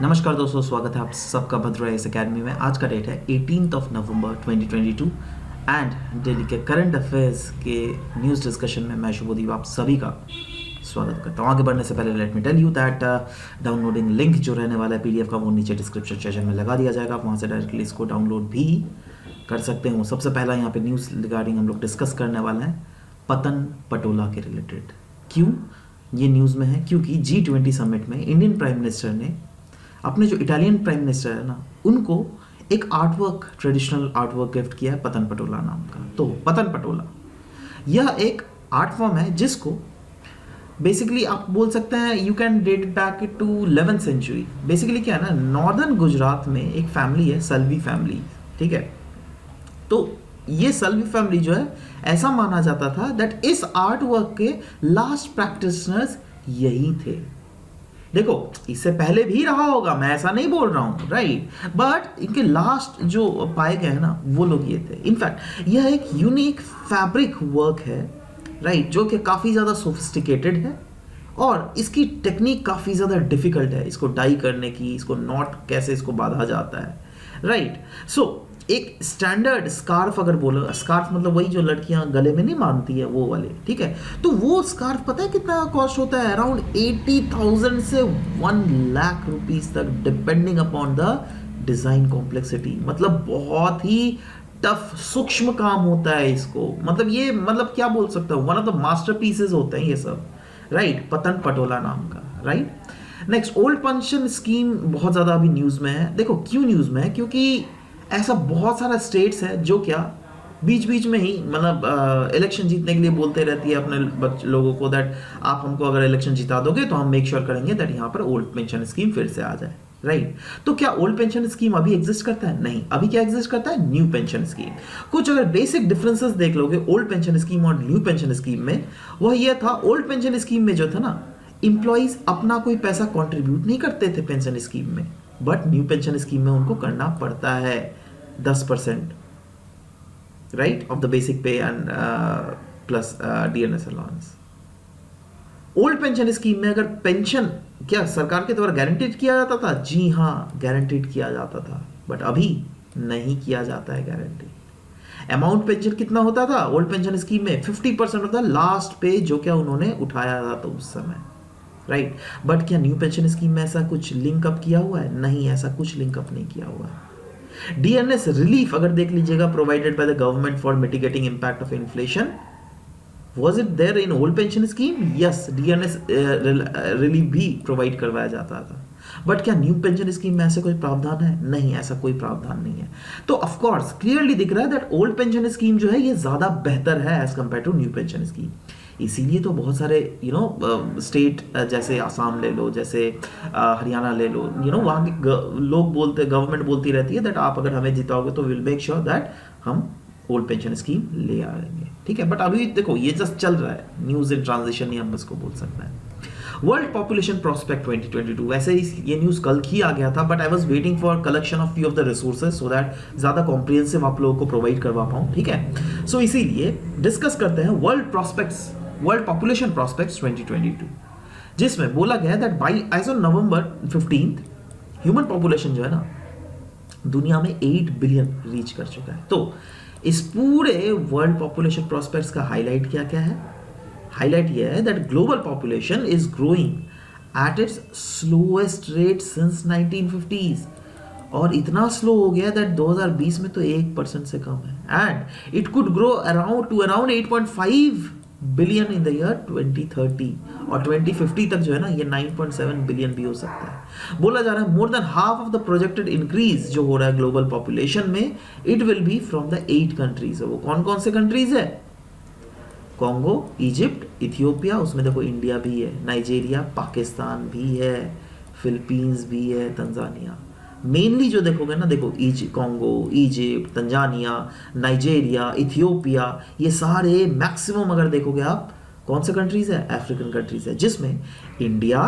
नमस्कार दोस्तों, स्वागत है आप सबका भद्रा इस अकेडमी में। आज का डेट है 18 नवंबर 2022 एंड दिल्ली के करंट अफेयर्स के न्यूज़ डिस्कशन में मैं शुभदीप आप सभी का स्वागत करता हूँ। आगे बढ़ने से पहले let me tell you that downloading link जो रहने वाला है पीडीएफ का वो नीचे डिस्क्रिप्शन सेक्शन में लगा दिया जाएगा। आप वहाँ से डायरेक्टली इसको डाउनलोड भी कर सकते हो। सबसे पहला यहाँ पे न्यूज़ रिगार्डिंग हम लोग डिस्कस करने वाले हैं पतन पटोला के रिलेटेड। क्यों ये न्यूज़ में है? क्योंकि G20 समिट में इंडियन प्राइम मिनिस्टर ने अपने जो इटालियन प्राइम मिनिस्टर है ना, उनको एक आर्टवर्क, ट्रेडिशनल आर्टवर्क गिफ्ट किया है पतन पटोला नाम का। तो पतन पटोला यह एक आर्ट फॉर्म है जिसको बेसिकली आप बोल सकते हैं you can date back to 11th century. Basically क्या है ना, नॉर्दर्न गुजरात में एक फैमिली है, सल्वी फैमिली, ठीक है। तो ये सल्वी फैमिली जो है, ऐसा माना जाता था दैट इस आर्ट वर्क के लास्ट प्रैक्टिशनर्स यही थे। देखो इससे पहले भी रहा होगा, मैं ऐसा नहीं बोल रहा हूं, राइट, बट इनके लास्ट जो पाए गए हैं ना वो लोग ये थे। इनफैक्ट यह एक यूनिक फैब्रिक वर्क है, राइट, जो कि काफ़ी ज़्यादा सोफिस्टिकेटेड है और इसकी टेक्निक काफ़ी ज़्यादा डिफिकल्ट है। इसको डाई करने की, इसको नॉट कैसे इसको बांधा जाता है, राइट। सो एक स्टैंडर्ड स्कार्फ अगर बोलो, स्कार्फ मतलब वही जो लड़कियां गले में नहीं बांधती है वो वाले, ठीक है। तो वो स्कार्फ पता है कितना कॉस्ट होता है? अराउंड 80,000 से 1 लाख रुपीस तक, depending upon the design complexity. मतलब बहुत ही टफ सूक्ष्म काम होता है इसको। मतलब ये मतलब क्या बोल सकता हूँ, वन ऑफ द मास्टरपीसेस होते हैं ये सब, राइट, पतन पटोला नाम का, right. Next, old pension scheme बहुत ज़्यादा अभी न्यूज़ में है। देखो क्यों न्यूज़ में है? क्योंकि ऐसा बहुत सारा स्टेट्स है जो क्या बीच बीच में ही मतलब इलेक्शन जीतने के लिए बोलते रहती है अपने लोगों को दैट आप हमको अगर इलेक्शन जिता दोगे तो हम मेक श्योर करेंगे दैट यहाँ पर ओल्ड पेंशन स्कीम फिर से आ जाए, राइट। तो क्या ओल्ड पेंशन स्कीम अभी एग्जिस्ट करता है? नहीं, अभी क्या एग्जिस्ट करता है? New pension scheme. कुछ अगर बेसिक डिफरेंसेस देख लोगे ओल्ड पेंशन स्कीम और न्यू पेंशन स्कीम में, वह यह था, ओल्ड पेंशन स्कीम में जो था ना, इंप्लॉइज अपना कोई पैसा कॉन्ट्रीब्यूट नहीं करते थे पेंशन स्कीम में, बट न्यू पेंशन स्कीम में उनको करना पड़ता है 10%, राइट, ऑफ द बेसिक पे and plus DNS allowance. Old pension scheme में अगर पेंशन क्या सरकार के द्वारा गारंटीड किया जाता था? जी हाँ, गारंटीड किया जाता था, बट अभी नहीं किया जाता है गारंटी। अमाउंट पेंशन कितना होता था ओल्ड पेंशन स्कीम में? 50% ऑफ द लास्ट पे जो क्या उन्होंने उठाया था तो उस समय, राइट। बट क्या न्यू पेंशन स्कीम में ऐसा कुछ लिंक अप किया हुआ है? नहीं, ऐसा कुछ लिंक अप नहीं किया हुआ है। डीएनएस रिलीफ अगर देख लीजिएगा, provided by the government for mitigating impact of inflation, was it there in old pension scheme? yes, DNS relief भी प्रोवाइड करवाया जाता था। बट क्या न्यू पेंशन स्कीम में ऐसे कोई प्रावधान है? नहीं, ऐसा कोई प्रावधान नहीं है। तो ऑफ कोर्स क्लियरली दिख रहा है दैट ओल्ड पेंशन स्कीम जो है ये ज्यादा बेहतर है as compare to new pension scheme. इसीलिए तो बहुत सारे स्टेट जैसे आसाम ले लो, जैसे हरियाणा ले लो, वहाँ के लोग बोलते, गवर्नमेंट बोलती रहती है दैट आप अगर हमें जिताओगे तो विल मेक श्योर दैट हम ओल्ड पेंशन स्कीम ले आएंगे, ठीक है। बट अभी देखो ये जस्ट चल रहा है, न्यूज इन ट्रांजिशन ही हम इसको बोल सकते हैं। वर्ल्ड पॉपुलेशन प्रोस्पेक्ट 2022, वैसे ही ये न्यूज कल ही आ गया था, but I was waiting for collection of few of the resources so that ज्यादा कॉम्प्रिहेंसिव आप लोगों को प्रोवाइड करवा पाऊं, ठीक है। सो इसीलिए डिस्कस करते हैं वर्ल्ड पॉपुलेशन प्रोस्पेक्ट्स 2022, जिसमें बोला गया that by as on November 15 human population जो है ना दुनिया में 8 बिलियन रीच कर चुका है। तो इस पूरे वर्ल्ड पॉपुलेशन प्रोस्पेक्ट्स का हाईलाइट क्या क्या है? हाईलाइट यह है that global population is growing at its slowest rate since 1950s, और इतना स्लो हो गया दैट 2020 में तो 1% से कम है, and it could grow around 8.5 billion in the year 2030, और 2050 तक जो है ना ये 9.7 बिलियन भी हो सकता है। बोला जा रहा है more than half of the projected increase जो हो रहा है ग्लोबल पॉपुलेशन में, it will be from the 8 countries. वो कौन कौन से कंट्रीज है? कॉन्गो, इजिप्ट, इथियोपिया, उसमें देखो इंडिया भी है, नाइजीरिया, पाकिस्तान भी है, फिलीपींस भी है, तंजानिया। मेनली जो देखोगे ना, देखो Congo, Egypt, Tanzania, Nigeria, Ethiopia, ये सारे मैक्सिमम अगर देखोगे आप कौन से कंट्रीज है? अफ्रीकन कंट्रीज है, जिसमें इंडिया,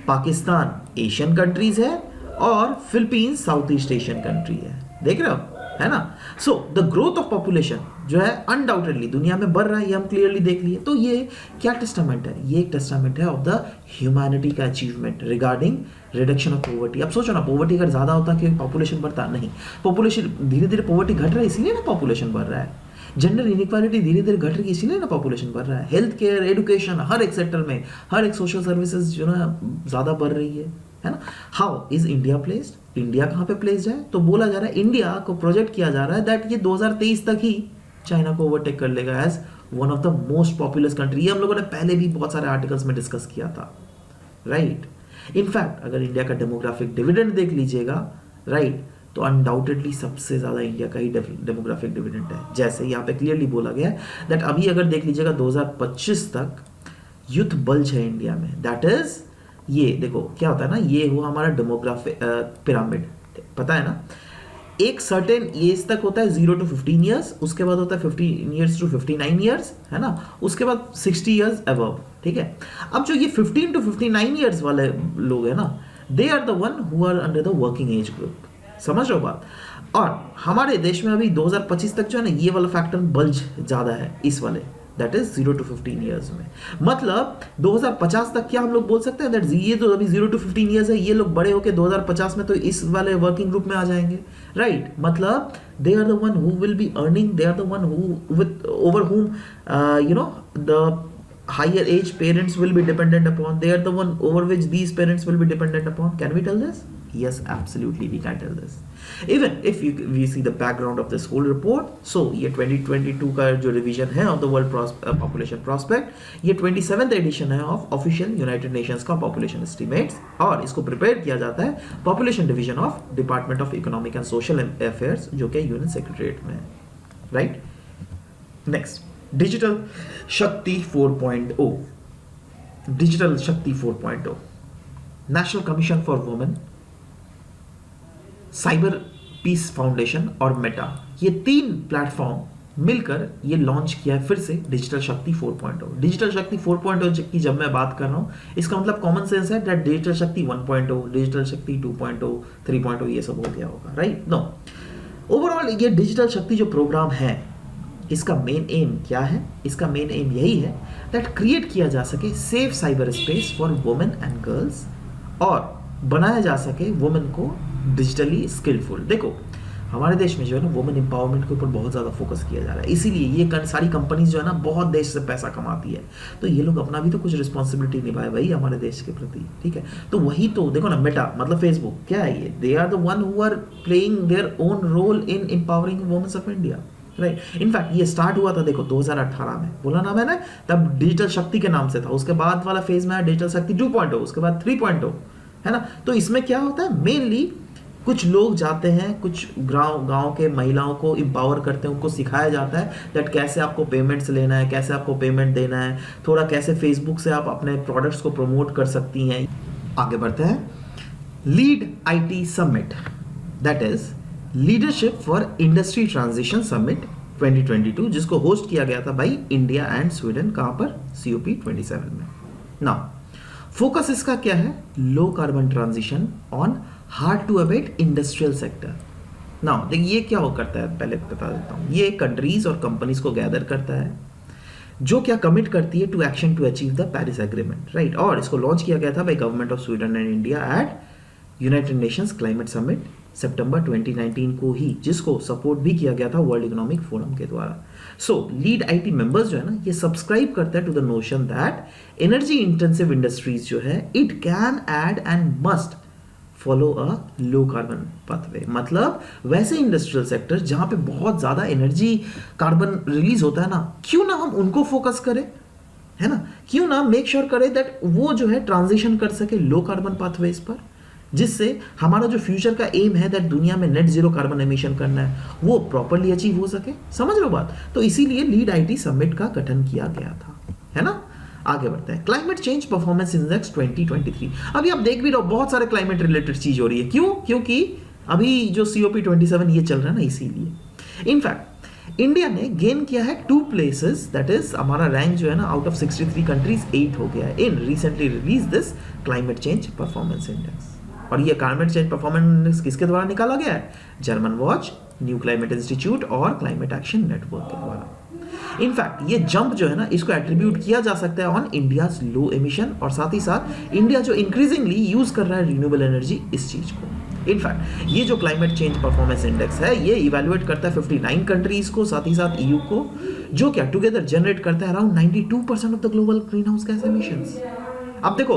पाकिस्तान एशियन कंट्रीज है और Philippines south east Asian country है। देख रहे हो, है ना। So the growth of population जो है अनडाउटेडली दुनिया में बढ़ रहा है, ये हम क्लियरली देख लिए। तो ये क्या टेस्टामेंट है? ये एक टेस्टामेंट है ऑफ द ह्यूमैनिटी का achievement regarding reduction of poverty. अब सोचो ना, पॉवर्टी अगर ज़्यादा होता कि पॉपुलेशन बढ़ता? नहीं, पॉपुलेशन धीरे धीरे पॉवर्टी घट रहा है इसीलिए ना पॉपुलेशन बढ़ रहा है। जेंडर इनइक्वालिटी धीरे धीरे घट रही है इसीलिए ना पॉपुलेशन बढ़ रहा है। हेल्थ केयर, एजुकेशन, हर एक सेक्टर में, हर एक सोशल सर्विसेज जो ना ज़्यादा बढ़ रही है ना। How is India placed? India कहाँ पे प्लेस्ड है? तो बोला जा रहा है, इंडिया को प्रोजेक्ट किया जा रहा है दैट ये 2023 तक ही चाइना को ओवरटेक कर लेगा as one of the most populous country. ये हम लोगों ने पहले भी बहुत सारे आर्टिकल्स में डिस्कस किया था, राइट। इनफैक्ट अगर इंडिया का डेमोग्राफिक डिविडेंड देख लीजिएगा, राइट, तो अनडाउटेडली सबसे ज़्यादा इंडिया का ही डेमोग्राफिक डिविडेंड है। जैसे यहाँ पे क्लियरली बोला गया है दैट अभी अगर देख लीजिएगा 2025 तक यूथ बल्ज है इंडिया में। दैट इज, ये देखो क्या होता है ना, ये हुआ हमारा डेमोग्राफिक पिरामिड, पता है ना। एक सर्टेन एज तक होता है 0 to 15 ईयर्स, उसके बाद होता है 15 ईयर्स to 59 ईयर्स, है ना, उसके बाद 60 ईयर्स अबव, ठीक है। अब जो ये 15 to 59 ईयर्स वाले लोग हैं ना, they are the one who are under the working age group, समझ रहे हो बात। और हमारे देश में अभी 2025 तक जो है ना, ये वाला फैक्टर बल्ज ज़्यादा है इस वाले, दैट इज 0 to 15 ईयर्स में। मतलब 2050 तक क्या हम लोग बोल सकते हैं दैट ये तो अभी 0 to 15 ईयर्स है, ये लोग बड़े होके 2050 में तो इस वाले वर्किंग ग्रुप में आ जाएंगे, राइट। मतलब they are the one who will be earning, they are the one who with over whom you know the higher age parents will be dependent upon. They are the one over which these parents will be dependent upon. Can we tell this? Yes, absolutely we can tell this. Even if we see the background of this whole report, so ये 2022 का जो revision है of the world population prospect, ये 27th edition है of official United Nations का population estimates, और इसको prepare किया जाता है population division of Department of Economic and Social Affairs जो कि UN Secretariat में है, right? Next, digital Shakti 4.0, digital Shakti 4.0, national commission for women, cyber peace foundation और मेटा, ये 3 प्लेटफॉर्म मिलकर ये लॉन्च किया है फिर से डिजिटल शक्ति 4.0। डिजिटल शक्ति 4.0 की जब मैं बात कर रहा हूँ, इसका मतलब कॉमन सेंस है दैट डिजिटल शक्ति 1.0, डिजिटल शक्ति 2.0, 3.0 ये सब हो गया होगा, राइट। नो, ओवरऑल ये डिजिटल शक्ति जो प्रोग्राम है, इसका मेन एम क्या है? इसका मेन एम यही है दैट क्रिएट किया जा सके safe cyber space for women and girls, और बनाया जा सके वुमेन को डिजिटली स्किलफुल। देखो हमारे देश में जो है ना वुमेन एम्पावरमेंट के ऊपर बहुत ज़्यादा फोकस किया जा रहा है, इसीलिए ये सारी कंपनीज जो है ना बहुत देश से पैसा कमाती है, तो ये लोग अपना भी तो कुछ रिस्पॉन्सिबिलिटी निभाए भाई हमारे देश के प्रति, ठीक है। तो वही तो देखो ना, मेटा मतलब फेसबुक क्या है ये? They are the one who are playing their own role in empowering women of India, right. In fact ये स्टार्ट हुआ था देखो 2018 में, बोला ना मैंने, तब डिजिटल शक्ति के नाम से था। उसके बाद वाला फेज में है डिजिटल शक्ति 2.0, उसके बाद 3.0, है ना। तो इसमें क्या होता है, मेनली कुछ लोग जाते हैं, कुछ गांव के महिलाओं को एम्पावर करते हैं, उनको सिखाया जाता है दैट कैसे आपको पेमेंट्स लेना है, कैसे आपको पेमेंट देना है, थोड़ा कैसे फेसबुक से आप अपने प्रोडक्ट्स को प्रमोट कर सकती हैं। आगे बढ़ते हैं, lead IT summit, that is leadership for industry transition summit 2022, जिसको होस्ट किया गया था भाई इंडिया एंड स्वीडन, कहां पर? COP27 में। नाउ फोकस इसका क्या है? Low carbon transition on hard to abate industrial sector. Now देखिए ये क्या हो करता है, पहले बता देता हूं। ये कंट्रीज और कंपनीज को गैदर करता है जो क्या कमिट करती है to action to achieve the Paris agreement, right. और इसको लॉन्च किया गया था by government of Sweden and India at United Nations climate summit सितंबर 2019 को ही, जिसको सपोर्ट भी किया गया था वर्ल्ड इकोनॉमिक फोरम के द्वारा। सो लीड IT मेंबर्स जो है ना, ये सब्सक्राइब करते हैं to the notion that energy intensive industries जो है it can add and must follow a low carbon pathway. मतलब वैसे इंडस्ट्रियल सेक्टर जहां पे बहुत ज्यादा एनर्जी कार्बन रिलीज होता है ना, क्यों ना हम उनको फोकस करें, है ना। क्यों ना मेक श्योर करें दैट वो जो है ट्रांजिशन कर सके लो कार्बन पाथवेज पर, जिससे हमारा जो फ्यूचर का एम है दैट दुनिया में नेट जीरो कार्बन एमिशन करना है, वो प्रॉपर्ली अचीव हो सके। समझ लो बात। तो इसीलिए लीड IT समिट का गठन किया गया था, है ना। आगे बढ़ते हैं, क्लाइमेट चेंज परफॉर्मेंस इंडेक्स 2023। अभी आप देख भी रहो बहुत सारे क्लाइमेट रिलेटेड चीज हो रही है। क्यों? क्योंकि अभी जो COP27 ये चल रहा है ना, इसीलिए। इनफैक्ट इंडिया ने गेन किया है 2 प्लेसेस, दैट इज हमारा रैंक जो है ना आउट ऑफ 63 कंट्रीज 8 हो गया है in recently release this climate change performance index. और ये क्लाइमेट चेंज परफॉर्मेंस इंडेक्स किसके द्वारा निकाला गया है? German watch new climate institute और क्लाइमेट एक्शन नेटवर्क के द्वारा। इनफैक्ट ये जंप जो है ना, इसको एट्रीब्यूट किया जा सकता है ऑन इंडियाज लो एमिशन, और साथ ही साथ इंडिया जो इंक्रीजिंगली यूज कर रहा है रिन्यूएबल एनर्जी इस चीज को। इनफैक्ट ये जो क्लाइमेट चेंज परफॉर्मेंस इंडेक्स है, ये इवैल्यूएट करता है 59 कंट्रीज को, साथ ही साथ ईयू को, जो क्या टुगेदर जनरेट करता है around 92% of the global green house gas emissions. अब देखो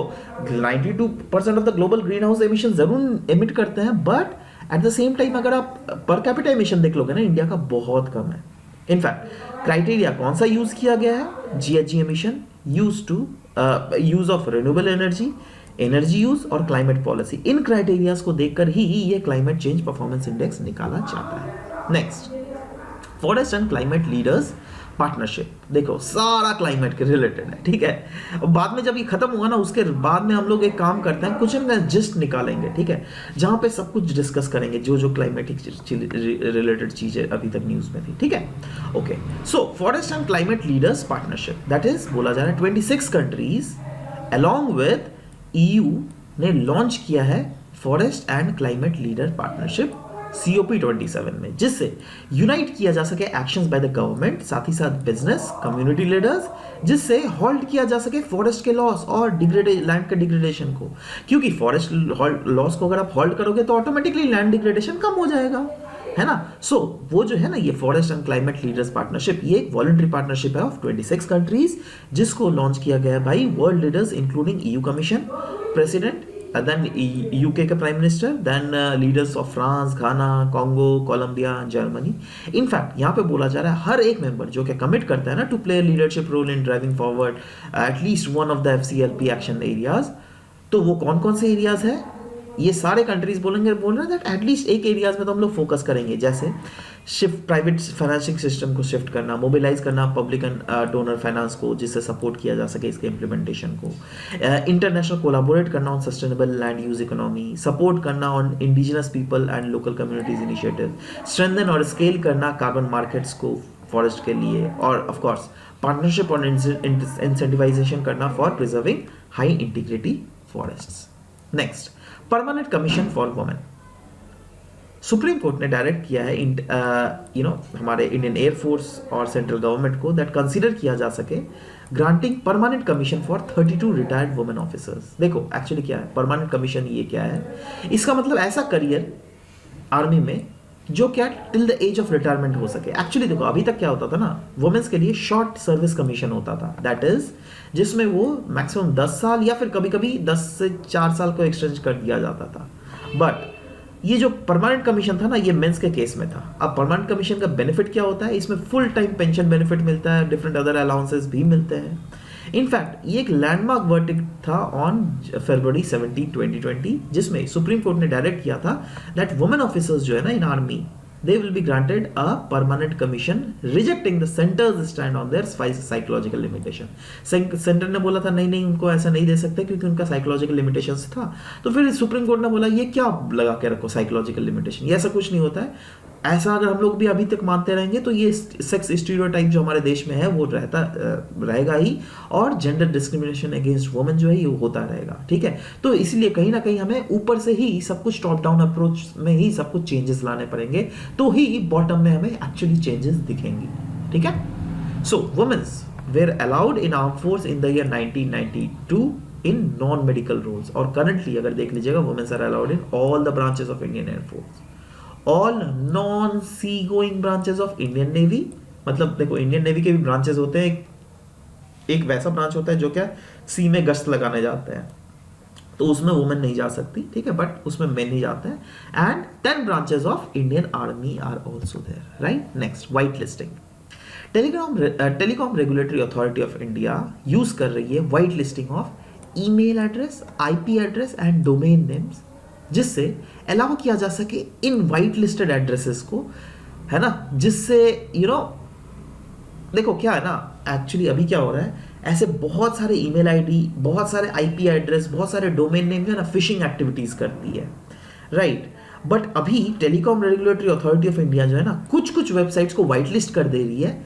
92% of the global green house emission जरूर एमिट करते हैं, but at the same time अगर आप पर कैपिटा एमिशन देख लोगे ना, इंडिया का बहुत कम है। इनफैक्ट क्राइटेरिया कौन सा यूज किया गया है? GHG emission, use of renewable energy, energy use और क्लाइमेट पॉलिसी। इन क्राइटेरियाज को देखकर ही ये क्लाइमेट चेंज परफॉर्मेंस इंडेक्स निकाला जाता है। Next, forest and climate leaders partnership. देखो सारा क्लाइमेट के रिलेटेड है, ठीक है। बाद में जब ये खत्म हुआ ना, उसके बाद में हम लोग एक काम करते हैं, कुछ हम जिस्ट निकालेंगे, ठीक है, जहां पे सब कुछ डिस्कस करेंगे, जो जो क्लाइमेटिक रिलेटेड चीजें अभी तक न्यूज में थी, ठीक है। Okay, so forest and climate leaders partnership, that is बोला जा रहा है 26 कंट्रीज अलॉन्ग विद EU ने लॉन्च किया है forest and climate leader partnership COP27 में, जिससे यूनाइट किया जा सके एक्शंस बाय द गवर्नमेंट, साथ ही साथ बिजनेस कम्युनिटी लीडर्स, जिससे हॉल्ट किया जा सके फॉरेस्ट के लॉस और लैंड के डिग्रेडेशन को। क्योंकि फॉरेस्ट लॉस को अगर आप हॉल्ट करोगे तो ऑटोमेटिकली लैंड डिग्रेडेशन कम हो जाएगा, है ना। सो वो जो है ना, ये forest and climate leaders partnership, ये एक वॉलंटरी पार्टनरशिप है ऑफ 26 कंट्रीज, जिसको लॉन्च किया गया by world leaders including EU commission president, then UK के prime minister, then leaders of France, Ghana, Congo, Colombia, Germany. In fact यहाँ पे बोला जा रहा है हर एक मेंबर जो कि कमिट करता है ना to play leadership role in driving forward at least one of the FCLP action areas. तो वो कौन कौन से एरियाज है? ये सारे कंट्रीज बोल रहे हैं दैट एटलीस्ट एक एरियाज में तो हम लोग फोकस करेंगे, जैसे शिफ्ट प्राइवेट फाइनेंसिंग सिस्टम को शिफ्ट करना, मोबिलाइज करना पब्लिक एंड डोनर फाइनेंस को, जिससे सपोर्ट किया जा सके इसके इम्प्लीमेंटेशन को, इंटरनेशनल कोलैबोरेट करना on sustainable land use economy, support करना on indigenous people and local communities initiative, strengthen और स्केल करना कार्बन मार्केट्स को फॉरेस्ट के लिए, और ऑफ कोर्स पार्टनरशिप और इंसेंटिवाइजेशन करना for preserving high integrity forests. Next, permanent commission for women. Supreme court ने डायरेक्ट किया है हमारे इंडियन एयरफोर्स और सेंट्रल गवर्नमेंट को दैट कंसीडर किया जा सके granting permanent commission for 32 retired women officers. देखो एक्चुअली क्या है परमानेंट कमीशन, ये क्या है? इसका मतलब ऐसा करियर आर्मी में जो क्या till the age of retirement हो सके। एक्चुअली देखो अभी तक क्या होता था ना, वुमेन्स के लिए शॉर्ट सर्विस कमीशन होता था, दैट इज जिसमें वो मैक्सिमम 10 साल या फिर कभी कभी 10 से 4 साल को एक्सटेंड कर दिया जाता था। बट ये जो परमानेंट कमीशन था ना, ये मेंस के केस में था। अब परमानेंट कमीशन का बेनिफिट क्या होता है? इसमें फुल टाइम पेंशन बेनिफिट मिलता है, डिफरेंट अदर अलाउंसेस भी मिलते हैं। इनफैक्ट ये एक लैंडमार्क वर्डिक्ट था ऑन फरवरी 17, 2020, जिसमें सुप्रीम कोर्ट ने डायरेक्ट किया था दैट वुमेन ऑफिसर्स जो है ना इन army, they will be granted a permanent commission rejecting the center's stand on their psychological limitation। Centre ने बोला था नहीं उनको ऐसा नहीं दे सकते क्योंकि उनका साइकोलॉजिकल लिमिटेशंस था। तो फिर सुप्रीम कोर्ट ने बोला ये क्या लगा के रखो साइकोलॉजिकल लिमिटेशन, ये ऐसा कुछ नहीं होता है। ऐसा अगर हम लोग भी अभी तक मानते रहेंगे तो ये सेक्स स्टीरियोटाइप जो हमारे देश में है वो रहेगा ही, और जेंडर डिस्क्रिमिनेशन अगेंस्ट वुमेन जो है ये होता रहेगा, ठीक है। तो इसलिए कहीं ना कहीं हमें ऊपर से ही सब कुछ टॉप डाउन अप्रोच में ही सब कुछ चेंजेस लाने पड़ेंगे, तो ही बॉटम में हमें एक्चुअली चेंजेस दिखेंगी, ठीक है। So womens were allowed in arm force in the year 1992 in non medical roles, और करंटली अगर देख लीजिएगा womens are allowed in all the branches of Indian air force, all non sea going branches of Indian navy. मतलब देखो Indian navy के भी branches होते हैं, एक वैसा ब्रांच होता है जो क्या सी में गश्त लगाने जाते हैं, तो उसमें वुमेन नहीं जा सकती, ठीक है, बट उसमें मेन ही जाते हैं। And 10 branches of Indian army are also there, right. Next, white listing. Telecom regulatory authority of India use कर रही है white listing of email address, IP address and domain names, जिससे अलाउ किया जा सके इन व्हाइट लिस्टेड एड्रेसेस को, है ना, जिससे देखो क्या है ना, एक्चुअली अभी क्या हो रहा है, ऐसे बहुत सारे ईमेल आईडी, बहुत सारे IP एड्रेस, बहुत सारे डोमेन नेम जो है ना फिशिंग एक्टिविटीज करती है, राइट। बट अभी telecom regulatory authority of India जो है ना कुछ वेबसाइट्स को व्हाइट लिस्ट कर दे रही है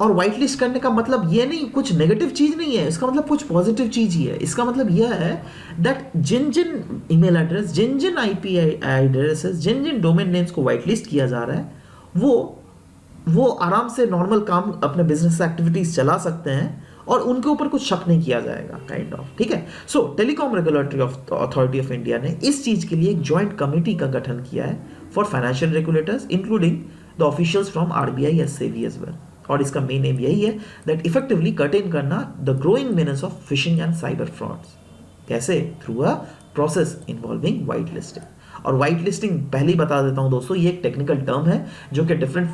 और व्हाइट लिस्ट करने का मतलब ये नहीं कुछ नेगेटिव चीज नहीं है, इसका मतलब कुछ पॉजिटिव चीज ही है। इसका मतलब यह है दैट जिन जिन ईमेल एड्रेस, जिन जिन आईपी एड्रेसेस, जिन जिन डोमेन नेम्स को व्हाइट लिस्ट किया जा रहा है, वो आराम से नॉर्मल काम, अपने बिजनेस एक्टिविटीज चला सकते हैं और उनके ऊपर कुछ शक नहीं किया जाएगा, काइंड ऑफ, ठीक है। So telecom regulatory authority of India ने इस चीज के लिए एक ज्वाइंट कमेटी का गठन किया है for financial regulators including the officials from RBI as SEBI as well. और इसका मेन एम यही है दैट इफेक्टिवली कर्टेन करना the growing menace of phishing and cyber frauds. कैसे? Through a process involving white listing. और व्हाइट लिस्टिंग पहले ही बता देता हूं दोस्तों, ये एक टेक्निकल टर्म है जो कि डिफरेंट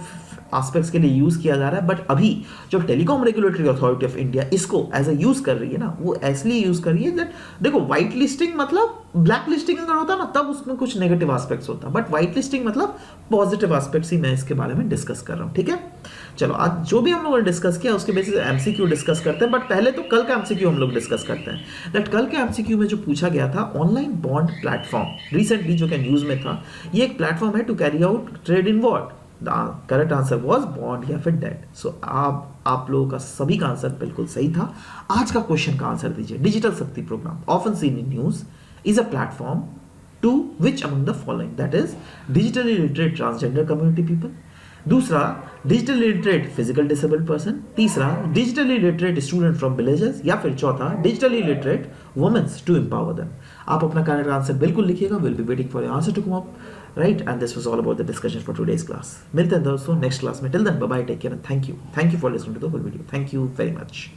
एस्पेक्ट्स के लिए यूज किया जा रहा है, बट अभी जो telecom regulatory authority of India इसको एज ए यूज कर रही है ना, वो इसलिए यूज कर रही है दैट देखो व्हाइट लिस्टिंग मतलब ब्लैक लिस्टिंग अगर होता ना तब उसमें कुछ नेगेटिव एस्पेक्ट्स होता, बट व्हाइट लिस्टिंग मतलब पॉजिटिव एस्पेक्ट्स ही मैं इसके बारे में डिस्कस कर रहा हूं, ठीक है। चलो आज जो भी हम लोगों ने डिस्कस किया उसके बेसिस एमसीक्यू डिस्कस करते हैं, बट पहले तो कल का एमसीक्यू हम लोग डिस्कस करते हैं। दैट कल के एमसीक्यू में जो पूछा गया था, ऑनलाइन बॉन्ड प्लेटफॉर्म रिसेंटली जो कि न्यूज में था, ये एक प्लेटफॉर्म है to carry out trade in what. The correct answer was bond या फिर डेट। सो आप लोगों का सभी का आंसर बिल्कुल सही था। आज का क्वेश्चन का आंसर दीजिए। Digital Shakti programme often seen in news is a platform to which among the following, that is digitally literate transgender community people, दूसरा digitally literate physical disabled person, तीसरा digitally literate student from villages, या फिर चौथा digitally literate womens to empower them. आप अपना correct answer बिल्कुल लिखिएगा। Will be waiting for your answer to come up, right. And this was all about the discussion for today's class. मिलते हैं दोस्तों नेक्स्ट क्लास में। Till then bye bye, take care and thank you for listening to the whole video. Thank you very much.